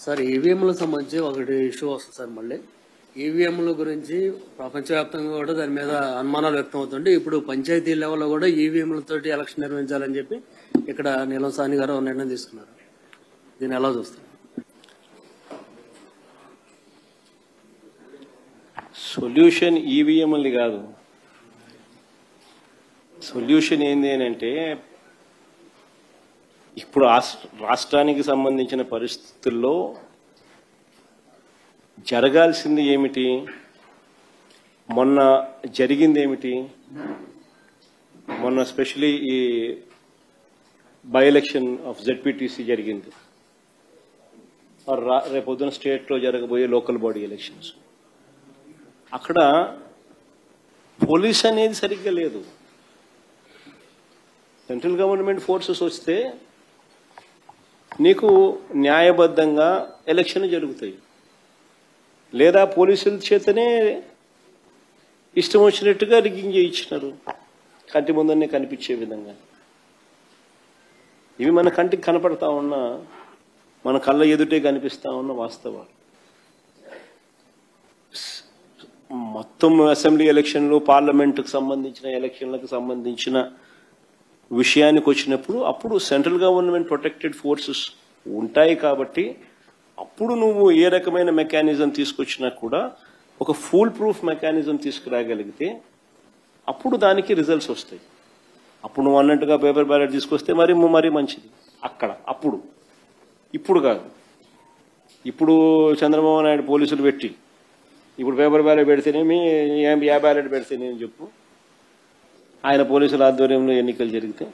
Sir ఈవీఎంలకు సంబంధించి ఒకటి issue వస్తుంది సార్. మళ్ళీ ఈవీఎంల గురించి ప్రపంచవ్యాప్తంగా కూడా దాని మీద అనుమానాలు వ్యక్తం అవుతుంటే ఇప్పుడు పంచాయతీ లెవెల్లో కూడా ఈవీఎంలతోటి ఎలక్షన్ నిర్వహించాలని చెప్పి ఇక్కడ నీలం సాహ్ని గారు నిర్ణయం తీసుకున్నారు. దీన్ని ఎలా చూస్తారు? సొల్యూషన్ ఈవీఎంలు కాదు. సొల్యూషన్ ఏంది అని అంటే ఇప్పుడు రాష్ట్రానికి సంబంధించిన పరిస్థితుల్లో జరగాల్సింది ఏమిటి, మొన్న జరిగింది ఏమిటి, మొన్న స్పెషలీ ఈ బై ఎలక్షన్ ఆఫ్ జెడ్పీటీసీ జరిగింది, రేపొద్దున స్టేట్లో జరగబోయే లోకల్ బాడీ ఎలక్షన్స్. అక్కడ పోలీస్ అనేది సరిగ్గా లేదు. సెంట్రల్ గవర్నమెంట్ ఫోర్సెస్ వస్తే నీకు న్యాయబద్ధంగా ఎలక్షన్ జరుగుతాయి, లేదా పోలీసుల చేతనే ఇష్టం వచ్చినట్టుగా రిగ్గింగ్ చేయించినారు కంటి ముందరనే కనిపించే విధంగా. ఇవి మన కంటికి కనపడతా ఉన్నా, మన కళ్ళ ఎదుటే కనిపిస్తా ఉన్న వాస్తవాలు. మొత్తం అసెంబ్లీ ఎలక్షన్లు, పార్లమెంటుకు సంబంధించిన ఎలక్షన్లకు సంబంధించిన విషయానికి వచ్చినప్పుడు అప్పుడు సెంట్రల్ గవర్నమెంట్ ప్రొటెక్టెడ్ ఫోర్సెస్ ఉంటాయి కాబట్టి అప్పుడు నువ్వు ఏ రకమైన మెకానిజం తీసుకొచ్చినా కూడా ఒక ఫుల్ ప్రూఫ్ మెకానిజం తీసుకురాగలిగితే అప్పుడు దానికి రిజల్ట్స్ వస్తాయి. అప్పుడు నువ్వు అన్నట్టుగా పేపర్ బ్యాలెట్ తీసుకొస్తే మరీ మంచిది అక్కడ. ఇప్పుడు కాదు. ఇప్పుడు చంద్రబాబు నాయుడు పోలీసులు పెట్టి ఇప్పుడు పేపర్ బ్యాలెట్ పెడితేనేమి, ఏ బ్యాలెట్ పెడితేనేమి చెప్పు, ఆయన పోలీసుల ఆధ్వర్యంలో ఎన్నికలు జరిగితే